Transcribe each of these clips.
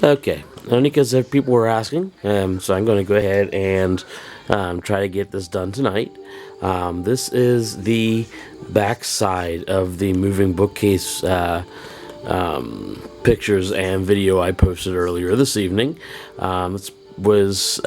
Okay, only because if people were asking, so I'm going to go ahead and try to get this done tonight. This is the back side of the moving bookcase pictures and video I posted earlier this evening. It was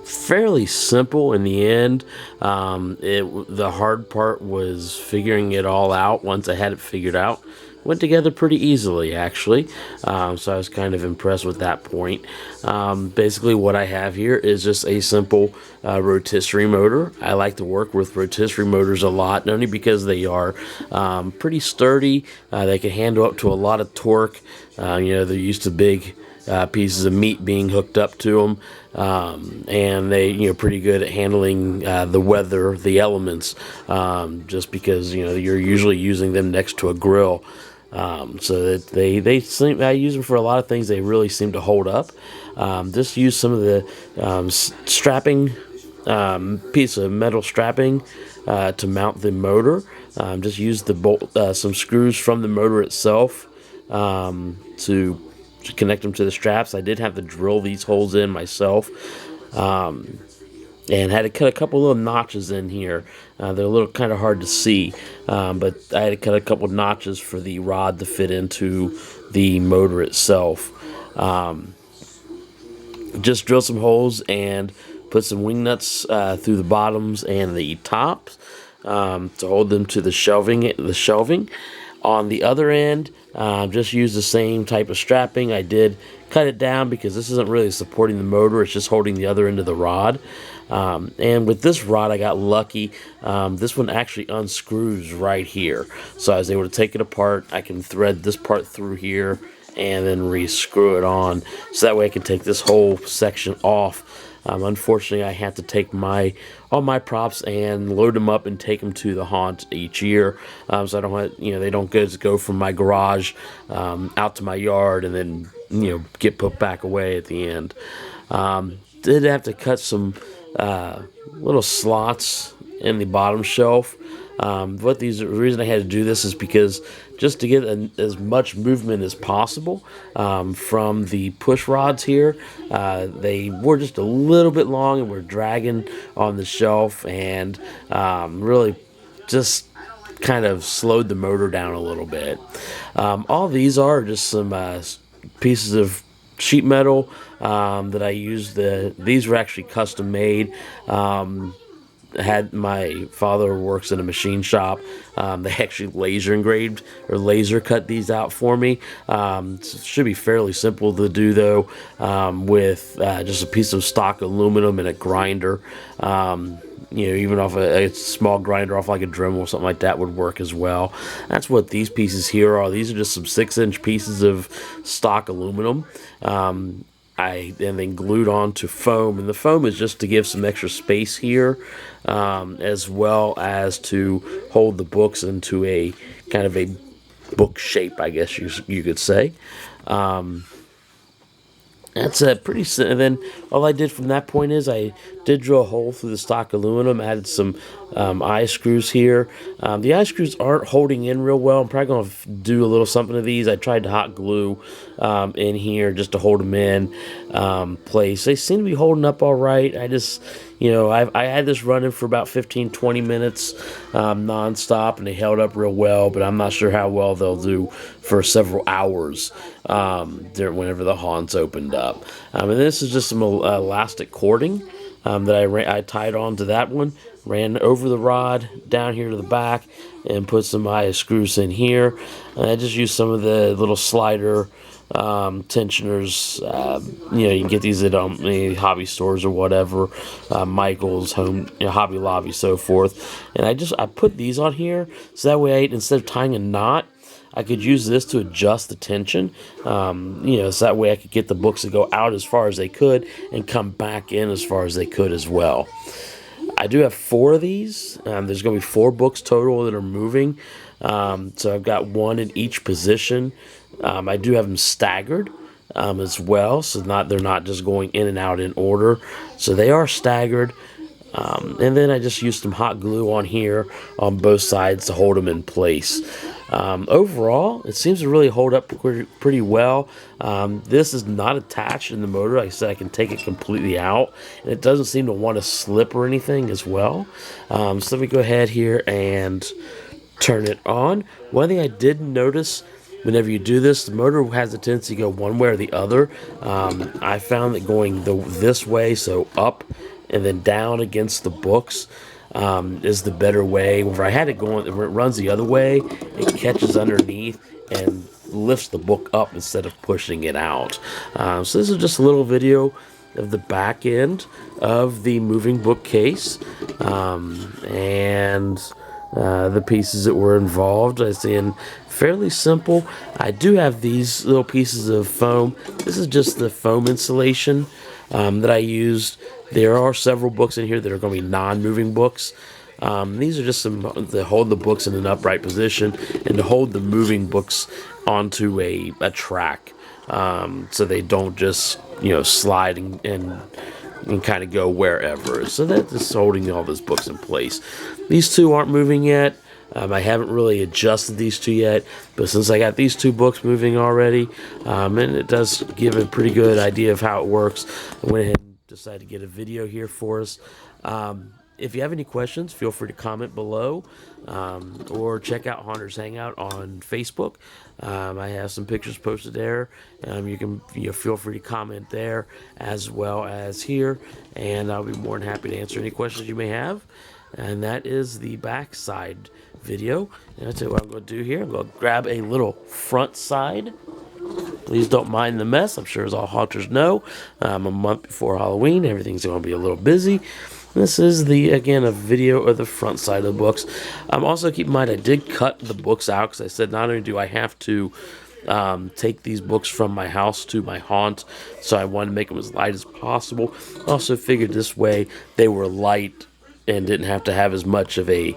fairly simple in the end. The hard part was figuring it all out. Once I had it figured out, went together pretty easily, actually. So I was kind of impressed with that point. Basically, what I have here is just a simple rotisserie motor. I like to work with rotisserie motors a lot, not only because they are pretty sturdy, they can handle up to a lot of torque. They're used to big pieces of meat being hooked up to them, and they pretty good at handling the weather, the elements, just because you're usually using them next to a grill. So that they seem, I use them for a lot of things. They really seem to hold up. Just use some of the strapping, piece of metal strapping to mount the motor. Just use the bolt, some screws from the motor itself to connect them to the straps. I did have to drill these holes in myself. And had to cut a couple little notches in here. They're a little kind of hard to see, but I had to cut a couple notches for the rod to fit into the motor itself. Just drill some holes and put some wing nuts through the bottoms and the tops to hold them to the shelving. On the other end, just use the same type of strapping. I did cut it down because this isn't really supporting the motor. It's just holding the other end of the rod. And with this rod, I got lucky. This one actually unscrews right here. So I was able to take it apart. I can thread this part through here and then re-screw it on. So that way I can take this whole section off. Unfortunately, I have to take all my props and load them up and take them to the haunt each year. So I don't want, they don't go from my garage out to my yard and then, get put back away at the end. Did have to cut some little slots in the bottom shelf. The reason I had to do this is because just to get as much movement as possible from the push rods here. They were just a little bit long and were dragging on the shelf, and really just kind of slowed the motor down a little bit. All these are just some pieces of sheet metal that I used. These were actually custom made. Had my father works in a machine shop. They actually laser engraved or laser cut these out for me. It should be fairly simple to do though, with just a piece of stock aluminum and a grinder. Even off a small grinder off like a Dremel or something like that would work as well. That's what these pieces here are. These are just some 6-inch pieces of stock aluminum. And then glued onto foam, and the foam is just to give some extra space here, as well as to hold the books into a kind of a book shape, I guess you could say. That's pretty simple. And then all I did from that point is I did drill a hole through the stock aluminum, added some eye screws here. The eye screws aren't holding in real well. I'm probably going to do a little something to these. I tried to hot glue in here just to hold them in place. They seem to be holding up all right. I just, I had this running for about 15-20 minutes nonstop, and they held up real well, but I'm not sure how well they'll do for several hours whenever the haunts opened up. And this is just some elastic cording that I tied onto that one, ran over the rod down here to the back, and put some eye screws in here. And I just used some of the little slider tensioners. You can get these at any hobby stores or whatever, Michael's, Home, Hobby Lobby, so forth. And I put these on here so that way instead of tying a knot, I could use this to adjust the tension, so that way I could get the books to go out as far as they could and come back in as far as they could as well. I do have 4 of these. There's going to be 4 books total that are moving. So I've got one in each position. I do have them staggered as well, so they're not just going in and out in order. So they are staggered. And then I just used some hot glue on here on both sides to hold them in place. Overall, it seems to really hold up pretty well. This is not attached in the motor. Like I said, I can take it completely out, and it doesn't seem to want to slip or anything as well. So let me go ahead here and turn it on. One thing I did notice, whenever you do this, the motor has a tendency to go one way or the other. I found that going this way, so up and then down against the books, is the better way. Where I had it going, where it runs the other way, it catches underneath and lifts the book up instead of pushing it out. So this is just a little video of the back end of the moving bookcase, and the pieces that were involved. I see, in fairly simple. I do have these little pieces of foam. This is just the foam insulation that I used. There are several books in here that are going to be non-moving books. These are just some to hold the books in an upright position and to hold the moving books onto a track, so they don't just slide and kind of go wherever. So that is holding all those books in place. These two aren't moving yet. I haven't really adjusted these two yet, but since I got these two books moving already, and it does give a pretty good idea of how it works, I went ahead and decided to get a video here for us. If you have any questions, feel free to comment below, or check out Haunter's Hangout on Facebook. I have some pictures posted there. You can feel free to comment there as well as here, and I'll be more than happy to answer any questions you may have. And that is the backside video. And I'll tell you what I'm going to do here. I'm going to grab a little front side. Please don't mind the mess. I'm sure as all haunters know, a month before Halloween, everything's going to be a little busy. This is again a video of the front side of the books. Also keep in mind I did cut the books out because I said not only do I have to take these books from my house to my haunt, so I wanted to make them as light as possible. Also figured this way they were light and didn't have to have as much of a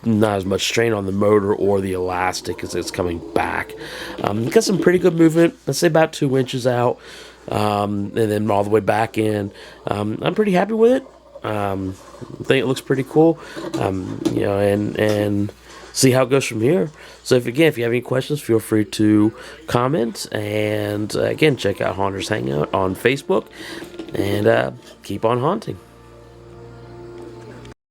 not as much strain on the motor or the elastic as it's coming back. Got some pretty good movement. Let's say about 2 inches out, and then all the way back in. I'm pretty happy with it. I think it looks pretty cool. And see how it goes from here. So if you have any questions, feel free to comment, and again, check out Haunter's Hangout on Facebook, and keep on haunting.